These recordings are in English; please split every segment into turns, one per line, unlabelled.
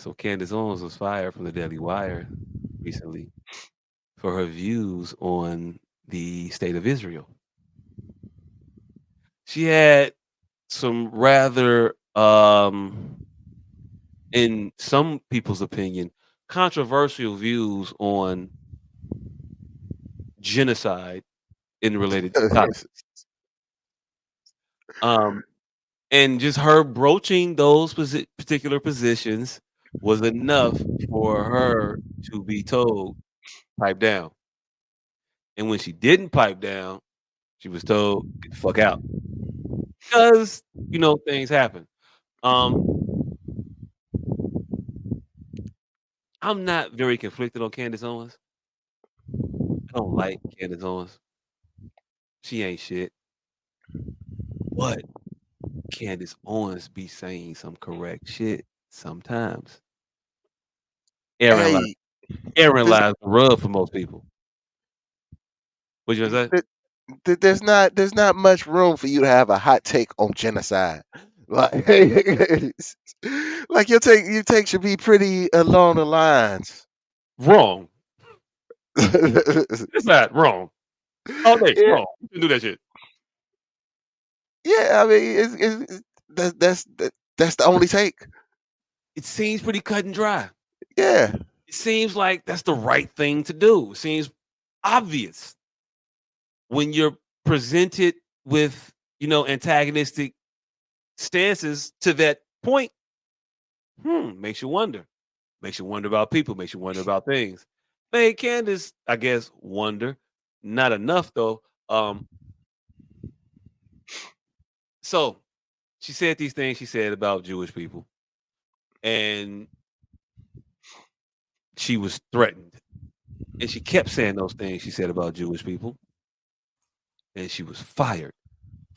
So Candace Owens was fired from the Daily Wire recently for her views on the state of Israel. She had some rather, in some people's opinion, controversial views on genocide in related topics. Um, and just her broaching those particular positions was enough for her to be told, "Pipe down." And when she didn't pipe down, she was told, "Get the fuck out." 'Cause, things happen. Um, I'm not very conflicted on Candace Owens. I don't like Candace Owens. She ain't shit. But Candace Owens be saying some correct shit sometimes. Aaron lies
Hey,
Aaron
there's
lies the rub for most people. What you gonna say?
there- there's not much room for you to have a hot take on genocide. Like, like your take should be pretty along the lines.
Wrong. It's not wrong. All day,
Yeah,
wrong. You can do that shit.
yeah. I mean, that's the only take.
It seems pretty cut and dry.
Yeah,
It seems like that's the right thing to do. It seems obvious when you're presented with, antagonistic stances to that point. Makes you wonder. Makes you wonder about people, makes you wonder about things. Made Candace, I guess, wonder. Not enough though. So she said these things she said about Jewish people, and she was threatened. And she kept saying those things she said about Jewish people, and she was fired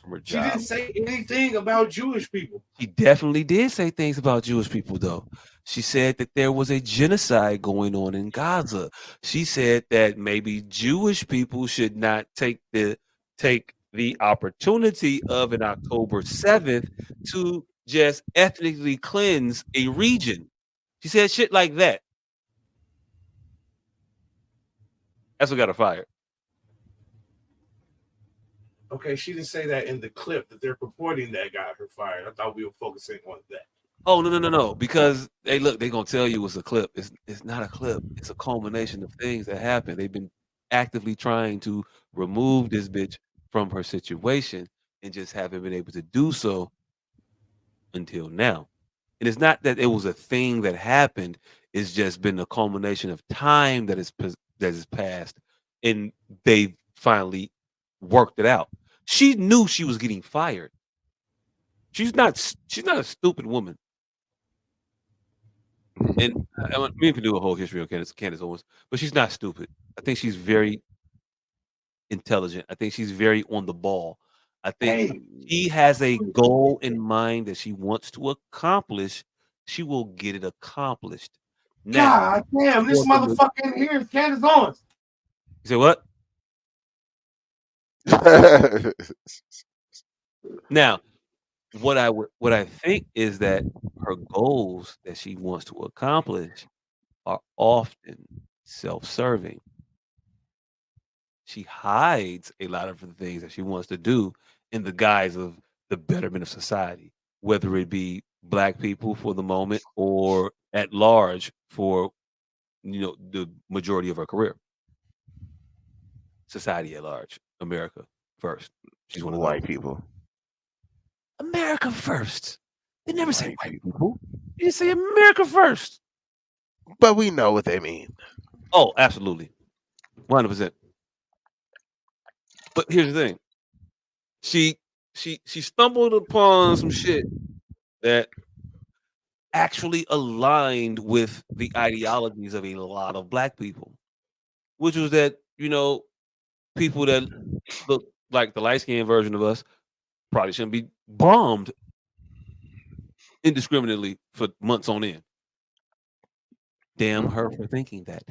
from her
She didn't
job.
say anything about Jewish people.
She definitely did say things about Jewish people, though. She said that there was a genocide going on in Gaza. She said that maybe Jewish people should not take the opportunity of an October 7th to just ethnically cleanse a region. She said shit like that. That's what got her fired.
Okay, she didn't say that in the clip that they're purporting that got her fired. I thought we were focusing on that.
Oh, no, no, no, no, because they look, they gonna tell you it's a clip. It's not a clip. It's a culmination of things that happened. They've been actively trying to remove this bitch from her situation and just haven't been able to do so until now. And it's not that it was a thing that happened, it's just been a culmination of time that has passed, and they finally worked it out. She knew she was getting fired. She's not a stupid woman. And me and can do a whole history on Candace Owens, but she's not stupid. I think she's very intelligent. I think she's very on the ball. I think
Hey,
she has a goal in mind that she wants to accomplish. She will get it accomplished. Now,
God damn, this
for the ma
motherfucker in here is Candace Owens.
you say what? Now, what I think is that her goals that she wants to accomplish are often self-serving. She hides a lot of the things that she wants to do in the guise of the betterment of society, whether it be black people for the moment or at large for the majority of her career. Society at large, America first. She's one of those.
White people.
America first. They never say
White
white
people.
people. They say America first.
But we know what they mean.
Oh, absolutely, 100%. But here's the thing: she she stumbled upon some shit that actually aligned with the ideologies of a lot of black people, which was that, people that look like the light skinned version of us probably shouldn't be bombed indiscriminately for months on end. Damn her for thinking that,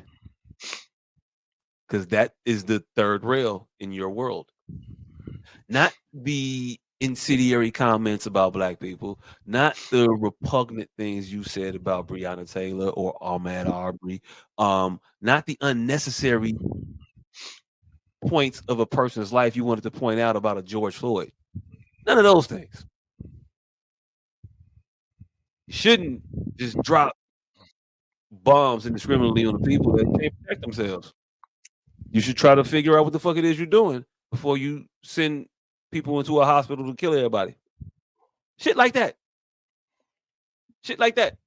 because that is the third rail in your world, not the incendiary comments about black people, not the repugnant things you said about Breonna Taylor or Ahmaud Arbery, not the unnecessary points of a person's life you wanted to point out about a George Floyd. None of those things. You shouldn't just drop bombs indiscriminately on the people that can't protect themselves. You should try to figure out what the fuck it is you're doing before you send people into a hospital to kill everybody. Shit like that. Shit like that.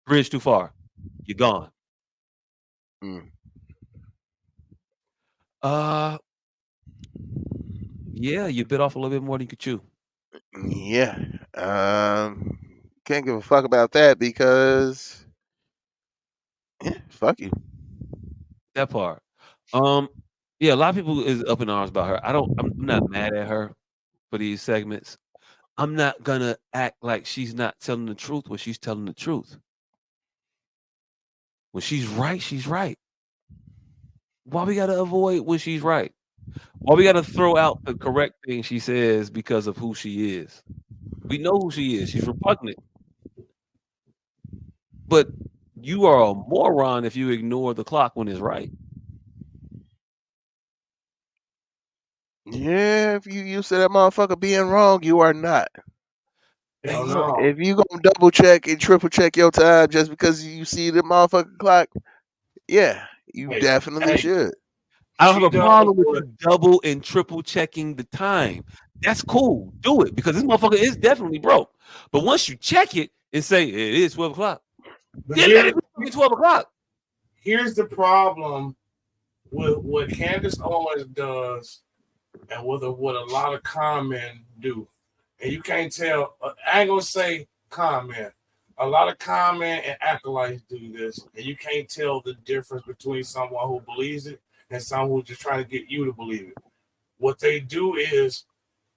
Bridge too far. You're gone.
Mm.
Uh, yeah, you bit off a little bit more than you could chew.
Yeah. Can't give a fuck about that because fuck you.
That part. Um, yeah, a lot of people is up in arms about her. I'm not mad at her for these segments. I'm not gonna act like she's not telling the truth when she's telling the truth. When she's right, she's right. Why we gotta avoid when she's right? Why we gotta throw out the correct thing she says because of who she is? We know who she is. She's repugnant. But you are a moron if you ignore the clock when it's right.
Yeah, if you used to that motherfucker being wrong, you are not.
Hey,
Hell
look,
no.
If you gonna double check and triple check your time just because you see the motherfucking clock, yeah, you
Hey,
definitely
hey,
should.
I don't have
she
a
does
problem with
what
you double and triple checking the time. That's cool. Do it because this motherfucker is definitely broke. But once you check it and say it is 12 o'clock,
but
then let it be fucking 12 o'clock.
here's the problem with what Candace Owens does and what a lot of con men do. And you can't tell, I ain't gonna say con men. A lot of con men and acolytes do this, and you can't tell the difference between someone who believes it and someone who's just trying to get you to believe it. What they do is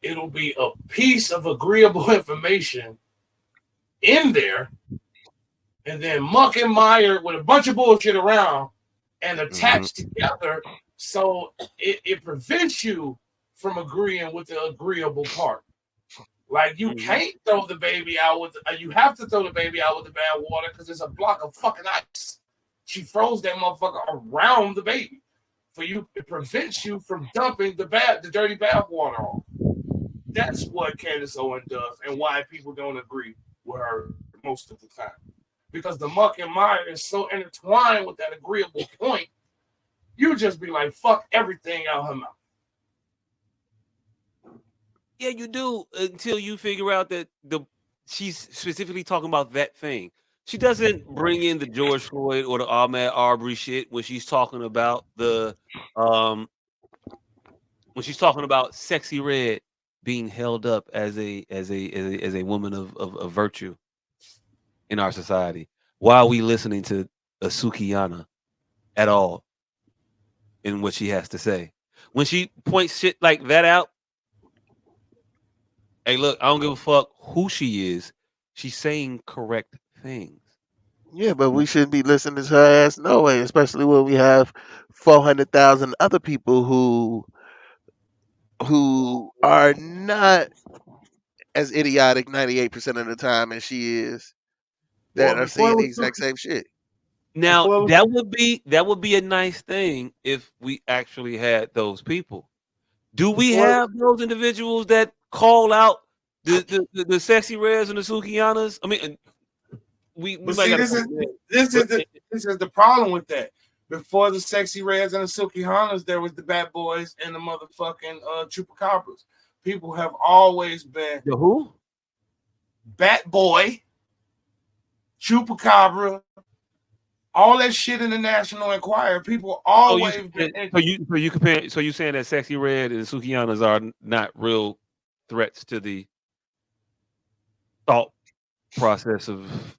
it'll be a piece of agreeable information in there, and then muck and mired with a bunch of bullshit around and
Hmm.
attached together, so it prevents you from agreeing with the agreeable part. Like you
Mhm.
can't throw the baby out with. You have to throw the baby out with the bad water because there's a block of fucking ice. She froze that motherfucker around the baby. For you, it prevents you from dumping the dirty bath water off. That's what Candace Owens does, and why people don't agree with her most of the time. Because the muck and mire is so intertwined with that agreeable point, you just be like, fuck everything out her mouth.
Yeah, you do until you figure out that she's specifically talking about that thing. She doesn't bring in the George Floyd or the Ahmaud Arbery shit um when she's talking about Sexy Red being held up as a woman of virtue in our society. Why are we listening to a Sukiyana at all in what she has to say? When she points shit like that out, hey, look, I don't give a fuck who she is. She's saying correct things.
Yeah, but we shouldn't be listening to her ass no way, especially when we have 400,000 other people who are not as idiotic 98% of the time as she is that
Well,
are saying the exact same shit.
Now
before it was
that would be a nice thing if we actually had those people. Do we
before
have those individuals that call out the sexy rares and the Sukianas? I mean, we
But
might
see,
got a couple there,
this
but
is the this is the problem with that. Before the sexy reds and the silky Hondas, there was the bad boys and the motherfucking chupacabras. People have always been
the who?
bat boy, chupacabra, all that shit in the National Enquirer. People
So you
always been
saying- so you compare so you saying that sexy red and Sukianas are not real threats to the thought process of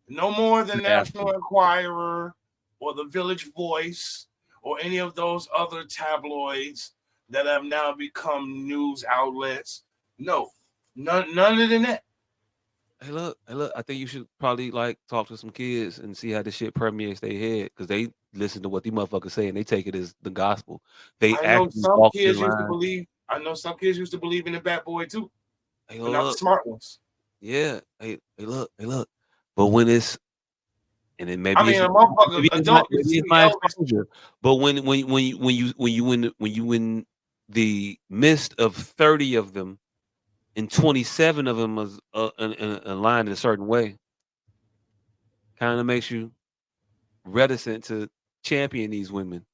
no more than
the
National
African.
Enquirer or the Village Voice or any of those other tabloids that have now become news outlets. No, none of that.
Hey, look. I think you should probably like talk to some kids and see how this shit permeates their head because they listen to what these motherfuckers say and they take it as the gospel. They
I know
actually
some
walk in
kids used to
line.
believe. I know some kids used to believe in the bad boy too,
Hey,
but not the
look,
smart ones.
yeah. Hey, look. But when it's and then
I mean, a motherfucker, adult used to
maybe it's
see
my
Elvis.
exposure. But when you in the midst of 30 of them and 27 of them is aligned in a certain way, kind of makes you reticent to champion these women.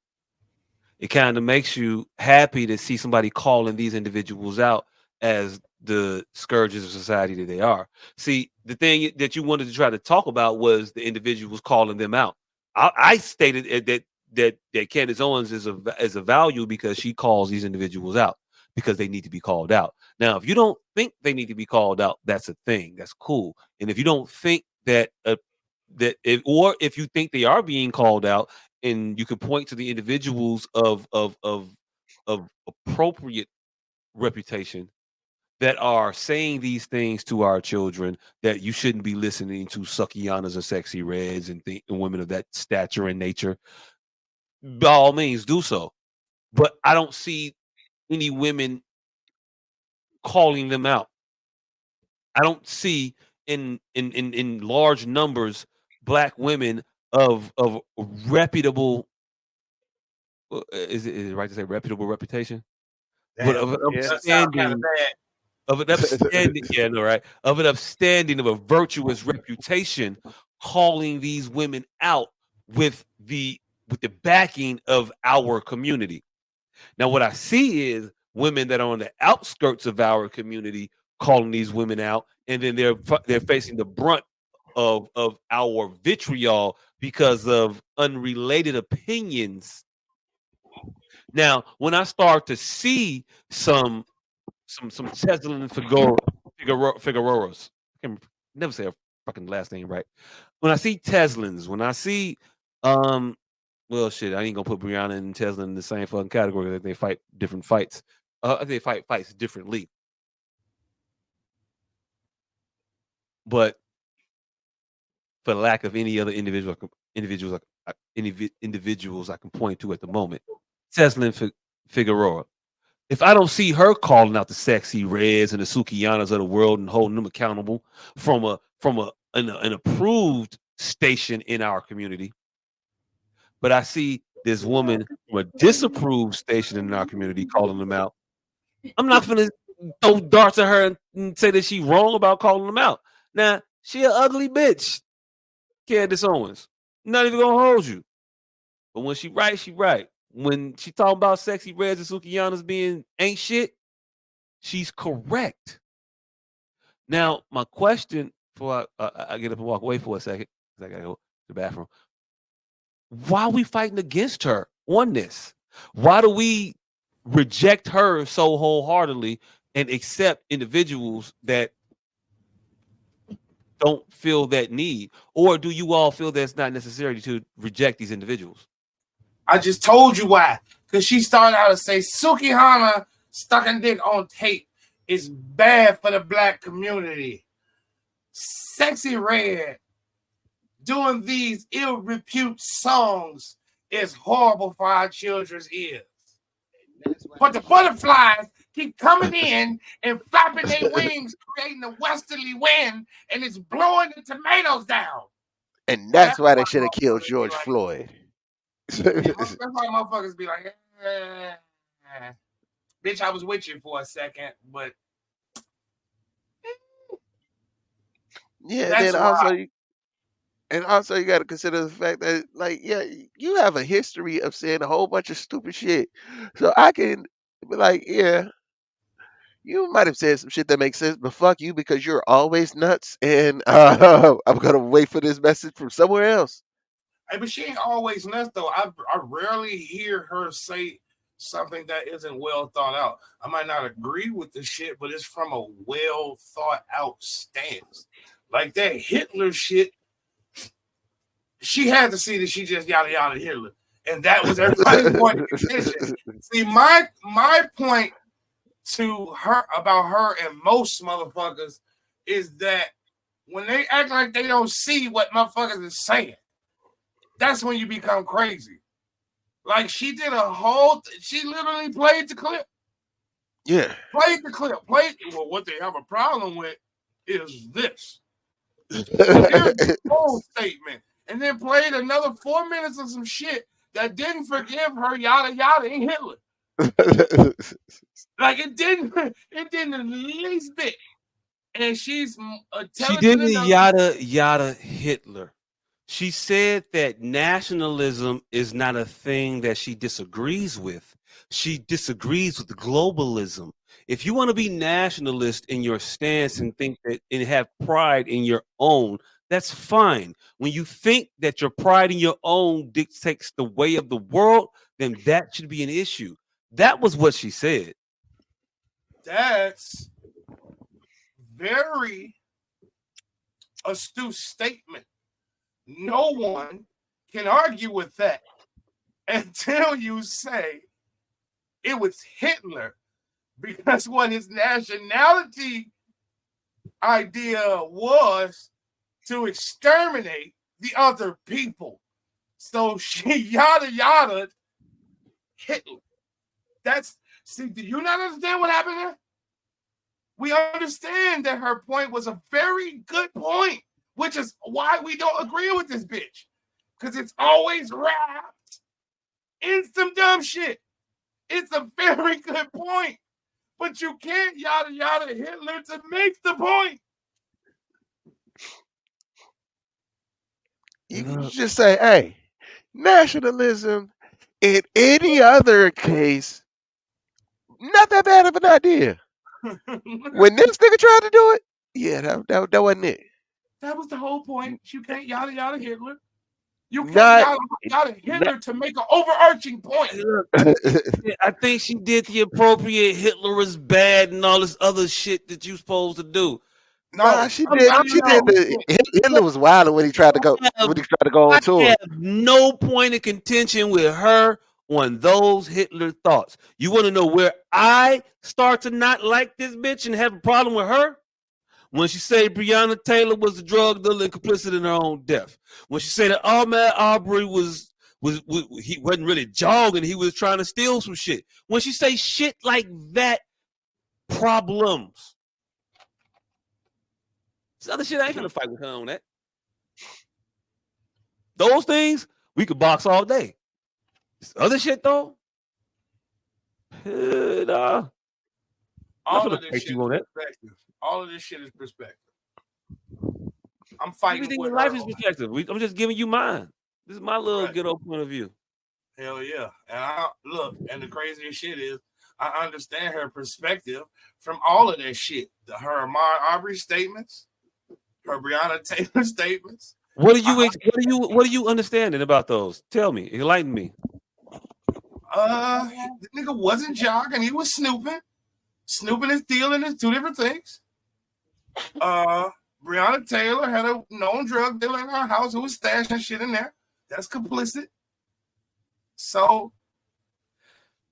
It kind of makes you happy to see somebody calling these individuals out as the scourges of society that they are. See, the thing that you wanted to try to talk about was the individuals calling them out. I stated that Candace Owens is a value because she calls these individuals out because they need to be called out. Now, if you don't think they need to be called out, that's a thing. That's cool. And if you don't think or if you think they are being called out, and you could point to the individuals of appropriate reputation that are saying these things to our children, that you shouldn't be listening to Suckianas or Sexy Reds and women of that stature and nature, by all means do so. But I don't see any women calling them out. I don't see in large numbers black women of reputable, is it right to say reputable reputation? But
Damn,
of an
Yeah.
that sound kind of
upstanding
bad.
yeah, no, right? Of an upstanding of a virtuous reputation, calling these women out with the backing of our community. Now, what I see is women that are on the outskirts of our community calling these women out, and then they're facing the brunt of our vitriol because of unrelated opinions. Now, when I start to see some Cheslin Figueroas, I can never say a fucking last name right. When I see Teslins, when I see um well shit, I ain't gonna put Brianna and Teslin in the same fucking category that they fight different fights. They fight fights differently. But for lack of any other individuals I can point to at the moment, Teslin Figueroa. If I don't see her calling out the Sexy Reds and the Sukianas of the world and holding them accountable from an approved station in our community, but I see this woman from a disapproved station in our community calling them out, I'm not gonna throw darts at her and say that she wrong about calling them out. Now she an ugly bitch, Candace Owens. Not even gonna hold you. But when she right, she right. When she talking about Sexy Reds and Sukianas being ain't shit, she's correct. Now, my question before I get up and walk away for a second, because I gotta go to the bathroom. Why are we fighting against her on this? Why do we reject her so wholeheartedly and accept individuals that don't feel that need? Or do you all feel that it's not necessary to reject these individuals?
I just told you why. Because she started out to say Suki Hana sucking dick on tape is bad for the black community. Sexy Red doing these ill repute songs is horrible for our children's ears. But the butterflies keep coming in and flapping their wings, creating a westerly wind, and it's blowing the tomatoes down.
And
That's
that's why
why
they should have killed
motherfuckers be
George
like,
Floyd.
yeah, that's why motherfuckers be like, bitch, I was with you for a second, but
Yeah,
that's why.
and also you got to consider the fact that, like, yeah, you have a history of saying a whole bunch of stupid shit. So I can be like, yeah, you might have said some shit that makes sense, but fuck you because you're always nuts, and I'm gonna wait for this message from somewhere else.
Hey, but she ain't always nuts though. I rarely hear her say something that isn't well thought out. I might not agree with the shit, but it's from a well thought out stance. Like that Hitler shit, she had to see that she just yada yada Hitler. And that was everybody's point of contention. See, my point to her about her and most motherfuckers is that when they act like they don't see what motherfuckers is saying, that's when you become crazy. Like she did she literally played the clip.
Yeah.
Played the clip. Played. Well, what they have a problem with is this. Well, here's the whole statement, and then played another 4 minutes of some shit that didn't forgive her. Yada yada. Ain't Hitler. Like it didn't. It didn't in the least bit. And she's
She
intelligent
didn't
enough.
yada Hitler. She said that nationalism is not a thing that she disagrees with. She disagrees with globalism. If you want to be nationalist in your stance and think that and have pride in your own, that's fine. When you think that your pride in your own dictates the way of the world, then that should be an issue. That was what she said.
That's very astute statement. No one can argue with that until you say it was Hitler, because what his nationality idea was to exterminate the other people. So she yada yada Hitler. That's see, do you not understand what happened there? We understand that her point was a very good point, which is why we don't agree with this bitch. Because it's always wrapped in some dumb shit. It's a very good point. But you can't yada yada Hitler to make the point.
You can just say, hey, nationalism in any other case, not that bad of an idea. When this nigga tried to do it, yeah, that wasn't it.
That was the whole point. You can't yada yada Hitler. You can't
Not,
yada Hitler to make an overarching point.
I think she did the appropriate Hitler is bad and all this other shit that you supposed to do.
nah,
No,
she did. She did the Hitler was wild when he tried to go on
I
tour.
have no point of contention with her on those Hitler thoughts. You want to know where I start to not like this bitch and have a problem with her? When she said Breonna Taylor was a drug dealer and complicit in her own death. When she said that Ahmaud Arbery was he wasn't really jogging, he was trying to steal some shit. When she say shit like that, problems. This other shit I ain't gonna fight with her on that. Those things we could box all day. This other shit though, nah.
all of this shit is perspective. All of this shit is perspective. I'm fighting
Everything
with
in life
her.
is perspective. I'm just giving you mine. This is my little ghetto point of view.
Hell yeah. And look, and the craziest shit is I understand her perspective from all of that shit. Her Ahmaud Arbery statements, her Breonna Taylor statements.
What are you understanding about those? Tell me, enlighten me.
The nigga wasn't jogging, he was snooping. Snooping and stealing is two different things. Breonna Taylor had a known drug dealer in her house who was stashing shit in there. That's complicit. So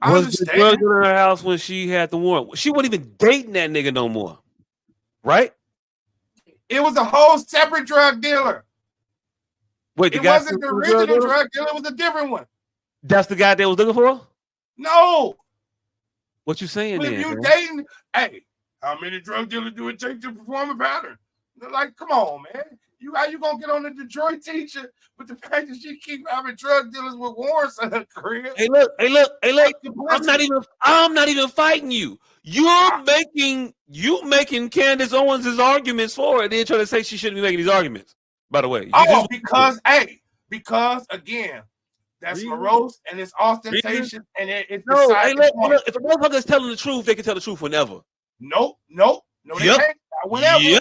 I
Was the
understand.
drug dealer in her house when she had the warrant? She wasn't even dating that nigga no more, right?
It was a whole separate drug dealer.
Wait,
it wasn't the original drug dealer, it was a different one.
That's the guy they was looking for?
No.
What you saying
But
then?
if you dating, hey, how many drug dealers do it take to perform a pattern? They're like, come on, man. How you gonna get on the Detroit teacher with the fact that she keep having drug dealers with warrants in her crib?
Hey, look. I'm not even fighting you. You're making Candace Owens' arguments for it. They're trying to say she shouldn't be making these arguments. By the way,
because again, that's morose and it's ostentatious and it's
beside the point. If a motherfucker is telling the truth, they can tell the truth whenever.
No, they can't. Whenever.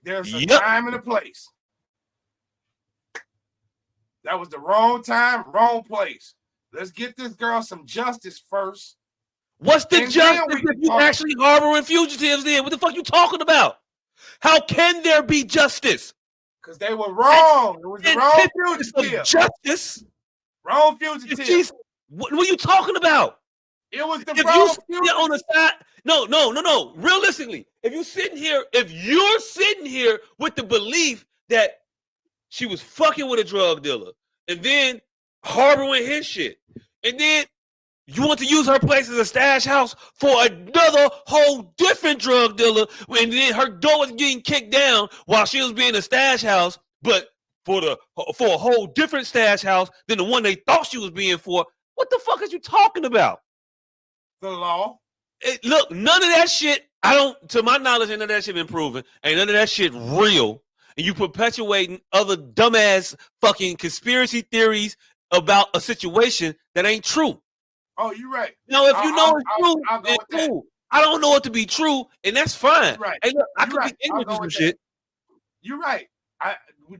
There's a time and a place. That was the wrong time, wrong place. Let's get this girl some justice first.
What's the justice if you actually harboring fugitives then? What the fuck you talking about? How can there be justice?
Because they were wrong. It was the wrong fugitive.
Justice?
Wrong fugitive.
What are you talking about?
It was the wrong
fugitive. On the side. No. Realistically, if you're sitting here with the belief that she was fucking with a drug dealer and then harboring his shit, and then You want to use her place as a stash house for another whole different drug dealer, when then her door was getting kicked down while she was being a stash house, but for a whole different stash house than the one they thought she was being for. What the fuck are you talking about?
The law.
Look, none of that shit. I don't, to my knowledge, none of that shit been proven. Ain't none of that shit real. And you perpetuating other dumbass fucking conspiracy theories about a situation that ain't true.
Oh, you're right.
Now, if you know it's true,
I'll go
then
with that.
cool. I don't know it to be true, and that's fine.
You're right.
Hey, look, I
You're
could
right.
be ignorant to some shit.
You're right.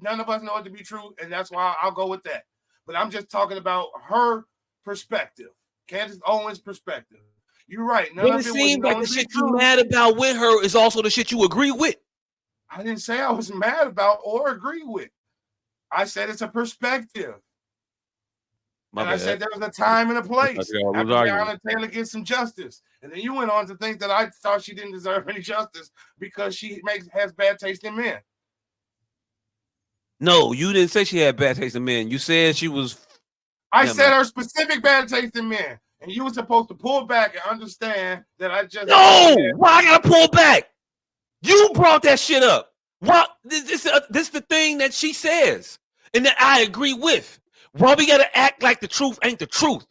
None of us know it to be true, and that's why I'll go with that. But I'm just talking about her perspective, Candace Owens' perspective. You're right. None
But
of
it
it
seems
was
like the shit you mad about with her is also the shit you agree with.
I didn't say I was mad about or agree with. I said it's a perspective. I said there was a time and a place after Breonna Taylor gets some justice. And then you went on to think that I thought she didn't deserve any justice because she has bad taste in men.
No, you didn't say she had bad taste in men. You said she was.
I said her specific bad taste in men. And you were supposed to pull back and understand that I just.
No! Why I gotta pull back? You brought that shit up. What? This the thing that she says. And that I agree with. Why we gotta act like the truth ain't the truth?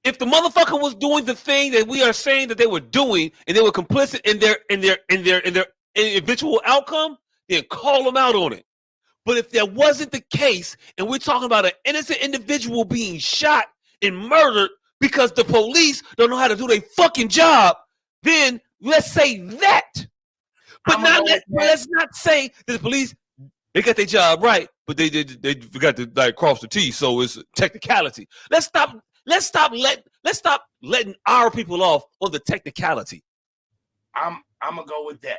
If the motherfucker was doing the thing that we are saying that they were doing, and they were complicit in their eventual outcome, then call them out on it. But if that wasn't the case, and we're talking about an innocent individual being shot and murdered because the police don't know how to do their fucking job, then let's say that. But let's not say that the police, they got their job right, but they forgot to cross the T, so it's technicality. Let's stop letting our people off on the technicality.
I'm gonna go with that.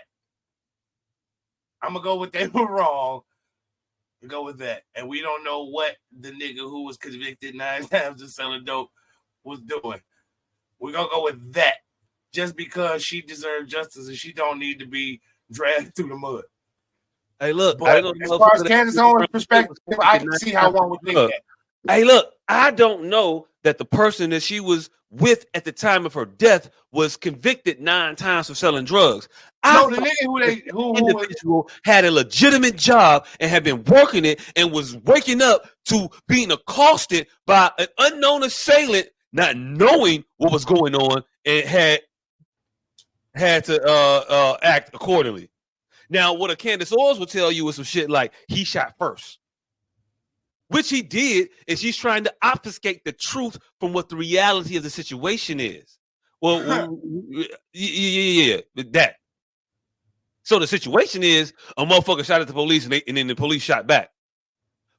I'm gonna go with they were wrong. Go with that. And we don't know what the nigga who was convicted 9 times of selling dope was doing. We're gonna go with that. Just because she deserves justice and she don't need to be dragged through the mud.
Hey, look,
but as far as Candace Owens' perspective, I can see how one would think that.
Hey, look, I don't know that the person that she was with at the time of her death was convicted 9 times for selling drugs.
No, the nigga who
had a legitimate job and had been working it and was waking up to being accosted by an unknown assailant, not knowing what was going on, and had to act accordingly. Now, what a Candace Owens will tell you is some shit like he shot first, which he did, and she's trying to obfuscate the truth from what the reality of the situation is. Well, yeah, that. So the situation is a motherfucker shot at the police and then the police shot back.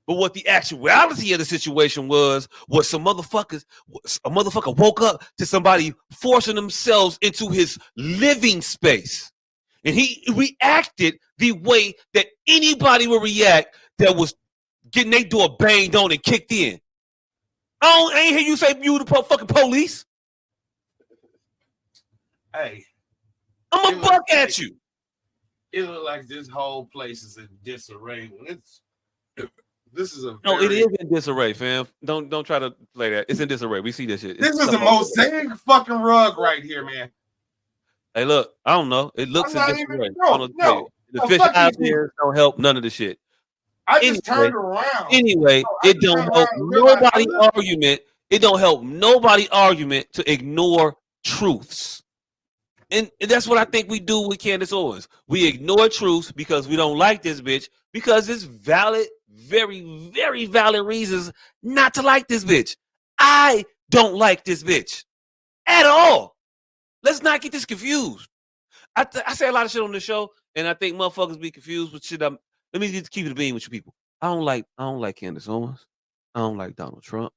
But what the actuality of the situation was a motherfucker woke up to somebody forcing themselves into his living space. And he reacted the way that anybody would react that was getting their door banged on and kicked in. I ain't hear you say you the fucking police.
Hey.
I'm a buck at you.
It looks like this whole place is in disarray. This is a
no, it is in disarray, fam. Don't try to play that. It's in disarray. We see this shit.
This is a mosaic fucking rug right here, man.
Hey, look, I don't know. It looks in disarray.
No.
The fish out there don't help none of the shit.
I just turned around.
Anyway, it don't help nobody argument. It don't help nobody argument to ignore truths. And that's what I think we do with Candace Owens. We ignore truths because we don't like this bitch, because it's valid, very, very valid reasons not to like this bitch. I don't like this bitch at all. Let's not get this confused. I say a lot of shit on this show, and I think motherfuckers be confused with shit. Let me just keep it a bean with you people. I don't like Candace Owens. I don't like Donald Trump.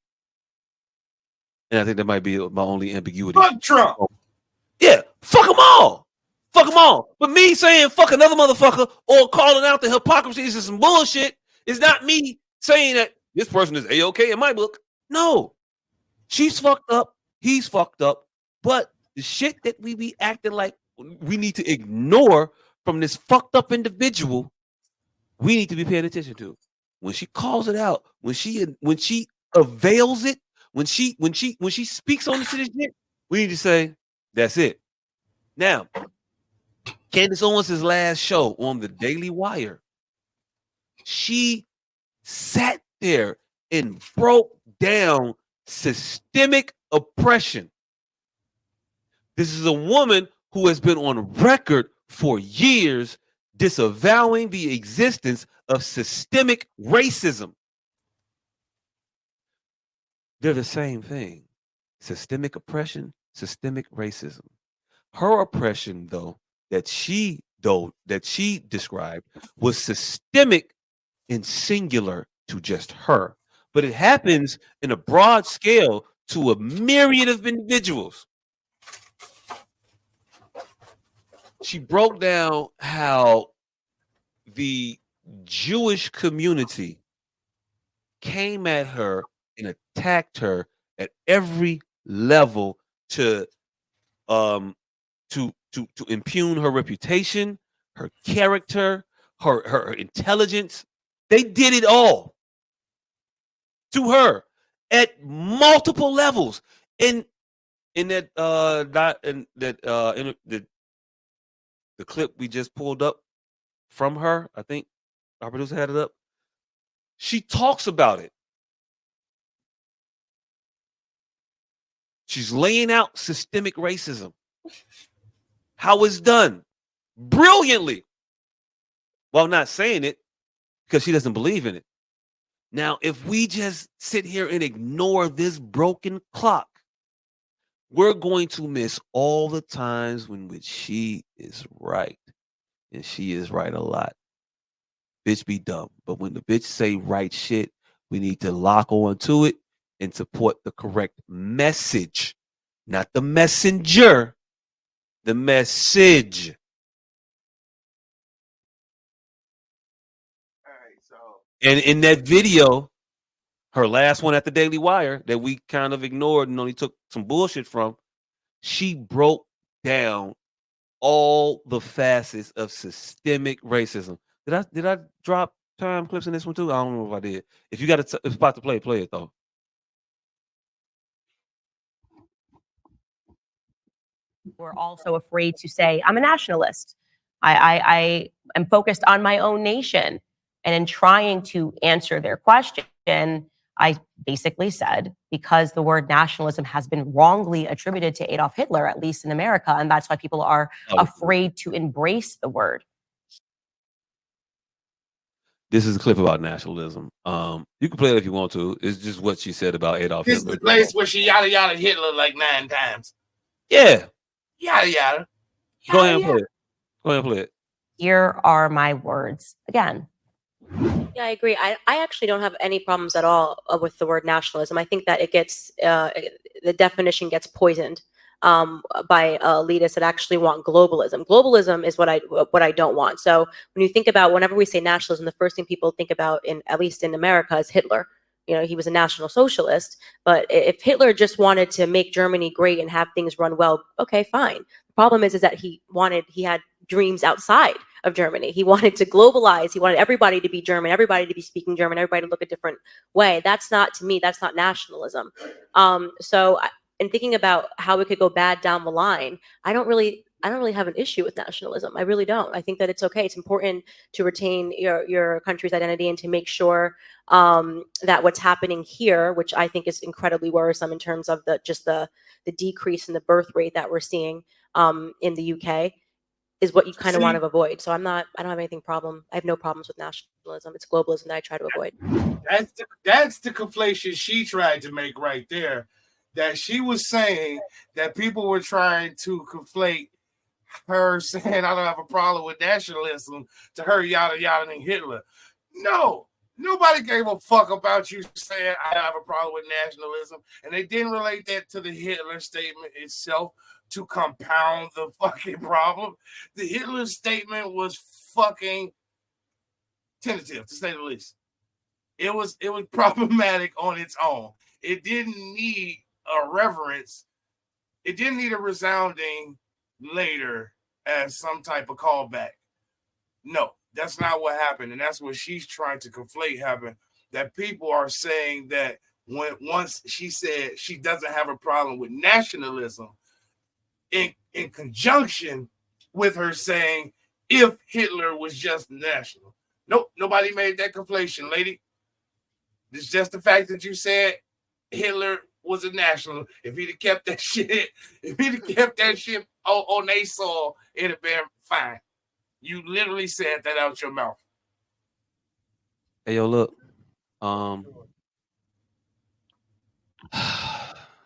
And I think that might be my only ambiguity.
Fuck Trump.
Yeah, fuck them all. Fuck them all. But me saying fuck another motherfucker or calling out the hypocrisies and some bullshit is not me saying that this person is A-OK in my book. No. She's fucked up. He's fucked up. But the shit that we be acting like we need to ignore from this fucked up individual, we need to be paying attention to. When she calls it out, when she avails it, When she speaks on this shit, we need to say, that's it. Now, Candace Owens' last show on the Daily Wire, she sat there and broke down systemic oppression. This is a woman who has been on record for years disavowing the existence of systemic racism. They're the same thing. Systemic oppression, systemic racism. Her oppression, that she described was systemic and singular to just her. But it happens in a broad scale to a myriad of individuals. She broke down how the Jewish community came at her and attacked her at every level to um to impugn her reputation, her character, her intelligence. They did it all to her at multiple levels. In that not in the clip we just pulled up from her, I think our producer had it up. She talks about it. She's laying out systemic racism. How it's done brilliantly while not saying it because she doesn't believe in it. Now, if we just sit here and ignore this broken clock, we're going to miss all the times when which she is right. And she is right a lot. Bitch be dumb. But when the bitch say right shit, we need to lock on to it and support the correct message. Not the messenger, the message.
All right, so
And in that video, her last one at the Daily Wire that we kind of ignored and only took some bullshit from, she broke down all the facets of systemic racism. Did I drop time clips in this one too? I don't know if I did. If you got a spot to play it though.
We're also afraid to say, I'm a nationalist. I am focused on my own nation. And in trying to answer their question, I basically said, because the word nationalism has been wrongly attributed to Adolf Hitler, at least in America, and that's why people are afraid to embrace the word.
This is a clip about nationalism. You can play it if you want to. It's just what she said about Adolf
This
Hitler.
is the place where she yada yada Hitler like 9 times.
Yeah.
Yada yada.
Go ahead and play it. Go ahead and play it.
Here are my words again.
Yeah, I agree. I actually don't have any problems at all with the word nationalism. I think that it gets the definition gets poisoned by elitists that actually want globalism. Globalism is what I don't want. So when you think about whenever we say nationalism, the first thing people think about, in at least in America, is Hitler. You know, he was a National Socialist. But if Hitler just wanted to make Germany great and have things run well, okay, fine. The problem is that he had dreams outside of Germany. He wanted to globalize. He wanted everybody to be German, everybody to be speaking German, everybody to look a different way. That's not, to me, that's not nationalism. In thinking about how it could go bad down the line, I don't really have an issue with nationalism. I really don't. I think that it's okay. It's important to retain your country's identity and to make sure that what's happening here, which I think is incredibly worrisome in terms of the decrease in the birth rate that we're seeing in the UK, is what you kind of want to avoid. So I don't have anything problem. I have no problems with nationalism. It's globalism that I try to avoid.
That's the conflation she tried to make right there. That she was saying that people were trying to conflate her saying I don't have a problem with nationalism to her yada yada and Hitler. No, nobody gave a fuck about you saying I don't have a problem with nationalism, and they didn't relate that to the Hitler statement itself to compound the fucking problem. The Hitler statement was fucking tentative, to say the least. It was problematic on its own. It didn't need a reverence. It didn't need a resounding later as some type of callback. No, that's not what happened. And that's what she's trying to conflate happen. That people are saying that once she said she doesn't have a problem with nationalism in conjunction with her saying if Hitler was just national. Nope, nobody made that conflation, lady. It's just the fact that you said Hitler was a national. If he'd have kept that shit, if he'd have kept that shit on their soil, it'd have been fine. You literally said that out your mouth.
Hey, yo, look.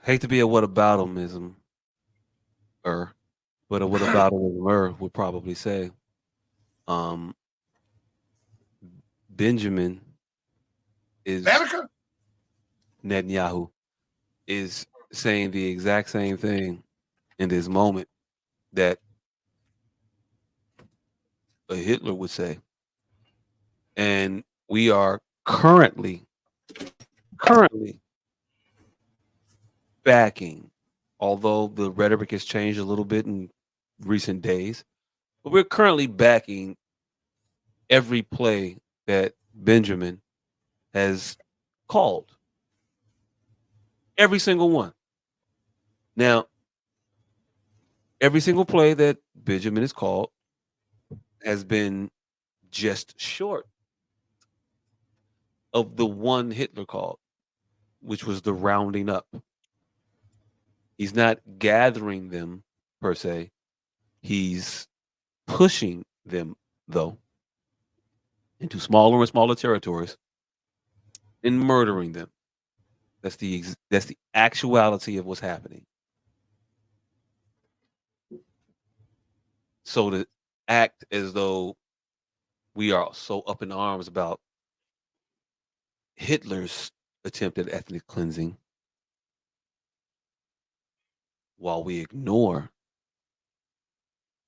Hate to be a whataboutism, but a whataboutism would probably say, um, Benjamin is
America?
Netanyahu is saying the exact same thing in this moment that a Hitler would say, and we are currently backing, although the rhetoric has changed a little bit in recent days, but we're currently backing every play that Benjamin has called. Every single one. Now, every single play that Benjamin has called has been just short of the one Hitler called, which was the rounding up. He's not gathering them per se. He's pushing them, though, into smaller and smaller territories and murdering them. That's the actuality of what's happening. So to act as though we are so up in arms about Hitler's attempt at ethnic cleansing while we ignore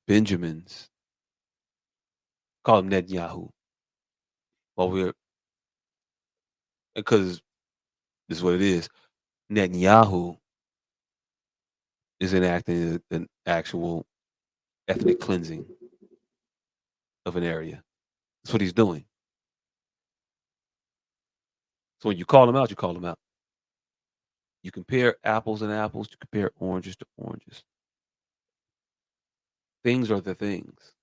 Benjamin's, call him Netanyahu, while we're, because this is what it is. Netanyahu is enacting an actual ethnic cleansing of an area. That's what he's doing. So when you call him out, you call him out. You compare apples and apples, you compare oranges to oranges. Things are the things.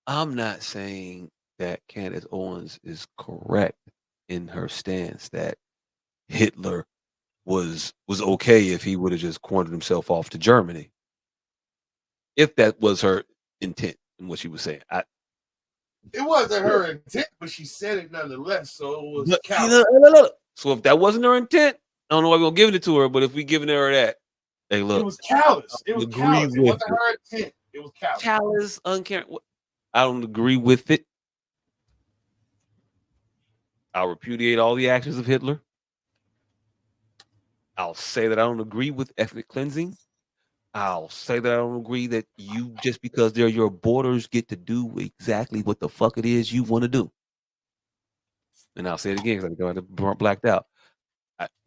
I'm not saying that Candace Owens is correct in her stance that Hitler was okay if he would have just cornered himself off to Germany. If that was her intent and what she was saying.
It wasn't her intent, but she said it nonetheless, so it was
See,
callous.
look. So if that wasn't her intent, I don't know why we're gonna give it to her, but if we giving her that, hey,
It
look,
was callous. It
I
was
agree
callous. It
with
wasn't
it.
her intent. It was callous.
Callous, uncaring. I don't agree with it. I'll repudiate all the actions of Hitler. I'll say that I don't agree with ethnic cleansing. I'll say that I don't agree that you, just because they're your borders, get to do exactly what the fuck it is you want to do. And I'll say it again because I got blacked out.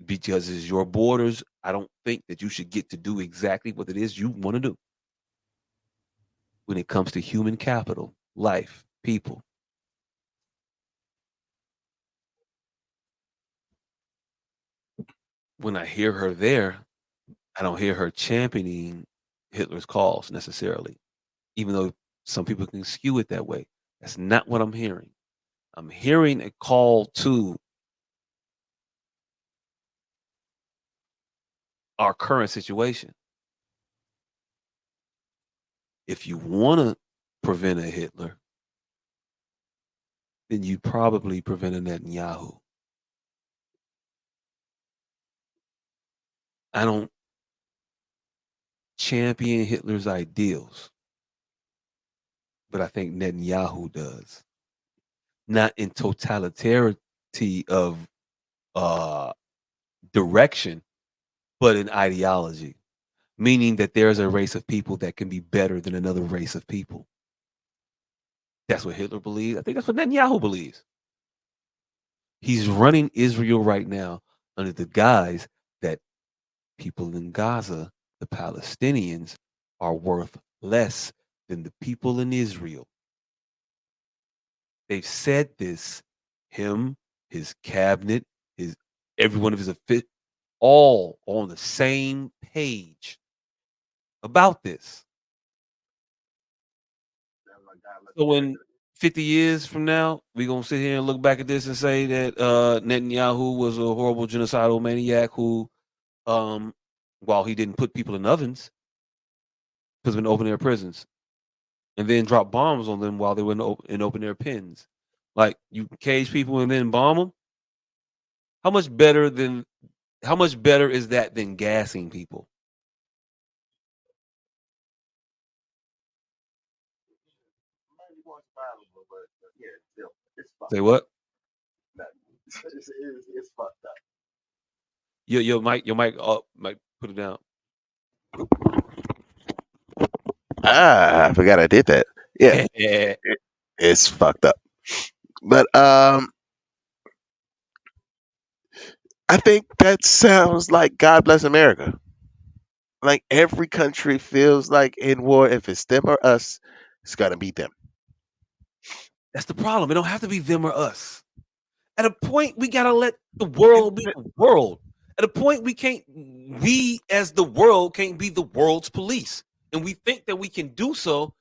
Because it's your borders, I don't think that you should get to do exactly what it is you want to do. When it comes to human capital, life, people. When I hear her there, I don't hear her championing Hitler's cause necessarily, even though some people can skew it that way. That's not what I'm hearing. I'm hearing a call to our current situation. If you want to prevent a Hitler, then you probably prevent a Netanyahu. I don't champion Hitler's ideals, but I think Netanyahu does. Not in totalitarity of uh, direction, but in ideology, meaning that there's a race of people that can be better than another race of people. That's what Hitler believes. I think that's what Netanyahu believes. He's running Israel right now under the guise that people in Gaza, the Palestinians, are worth less than the people in Israel. They've said this him, his cabinet, his every one of his all on the same page about this. So in 50 years from now, we gonna sit here and look back at this and say that Netanyahu was a horrible genocidal maniac who, um, while he didn't put people in ovens, put them in open air prisons, and then drop bombs on them while they were in open air pens. Like you cage people and then bomb them. How much better than how much better is that than gassing people?
Might be more survivable, but yeah, still, it's
Say
fucked up.
what?
It's fucked up.
Your mic might put it down.
Ah, I forgot I did that. Yeah, it's fucked up. But I think that sounds like God bless America. Like every country feels like in war, if it's them or us, it's gonna be them.
That's the problem. It don't have to be them or us. At a point, we gotta let the world be the world. At a point, we as the world can't be the world's police, and we think that we can do so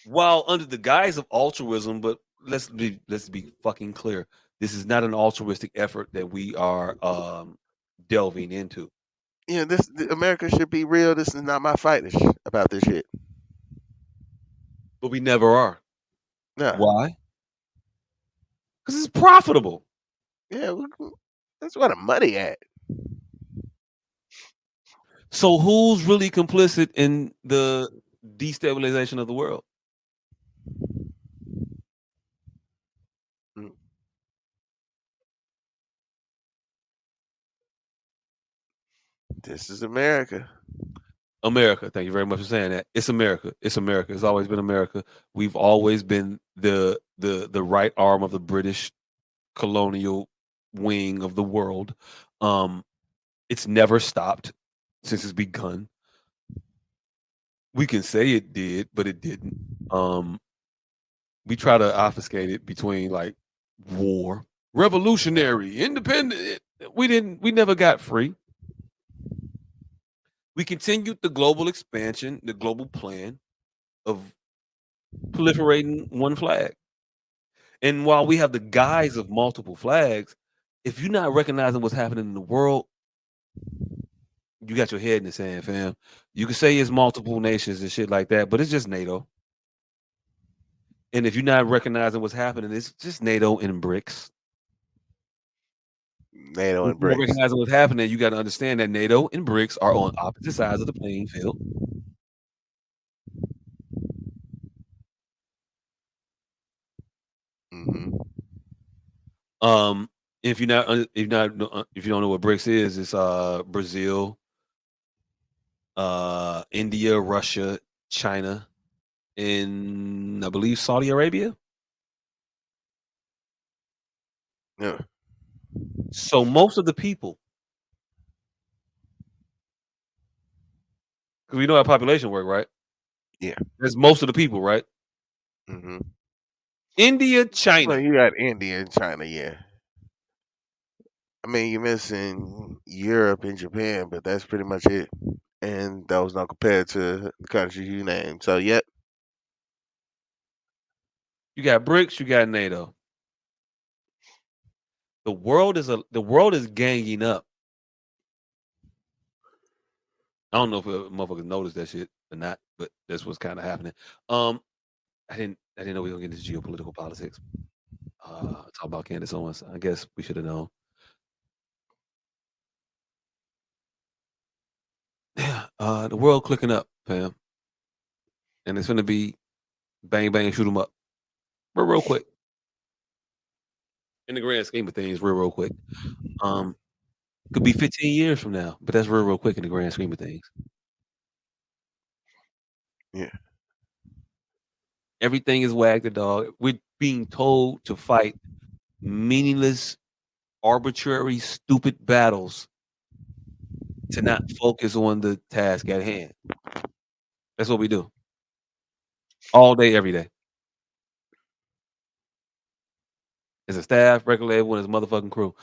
while under the guise of altruism. But let's be fucking clear. This is not an altruistic effort that we are delving into.
America should be real. This is not my fight about this shit.
But we never are.
Nah,
Why? Because it's profitable.
yeah, that's where the money at.
So who's really complicit in the destabilization of the world?
Mm, This is America.
America. Thank you very much for saying that. It's America. It's America. It's always been America. We've always been the right arm of the British colonial wing of the world. Um, it's never stopped since it's begun. We can say it did, but it didn't. Um, we try to obfuscate it between like war, revolutionary, independent. We didn't. We never got free. We continued the global expansion, the global plan of proliferating one flag. And while we have the guise of multiple flags, if you're not recognizing what's happening in the world, you got your head in the sand, fam. You can say it's multiple nations and shit like that, but it's just NATO. And if you're not recognizing what's happening, it's just NATO and BRICS.
NATO
If
and
you're not
bricks.
recognizing what's happening, you got to understand that NATO and BRICS are on opposite sides of the playing field.
Hmm.
Um, if you don't know what BRICS is, it's Brazil, India, Russia, China, and I believe Saudi Arabia.
Yeah,
So most of the people, because we know how population work, right?
yeah.
That's most of the people, right?
Hmm.
India,
Well,
China.
you got India and China, yeah. I mean, you're missing Europe and Japan, but that's pretty much it. And those not compared to the countries you named. So, yep.
You got BRICS, you got NATO. The world is ganging up. I don't know if motherfuckers noticed that shit or not, but that's what's kind of happening. Um, I didn't know we were gonna get into geopolitical politics. Talk about Candace Owens. I guess we should have known. Yeah, the world clicking up, fam, and it's gonna be bang bang shoot 'em up, real quick. In the grand scheme of things, real quick. Um, could be 15 years from now, but that's real quick in the grand scheme of things.
Yeah.
Everything is wagged the dog. We're being told to fight meaningless, arbitrary, stupid battles to not focus on the task at hand. That's what we do all day, every day. It's a staff, record label, and it's a motherfucking crew.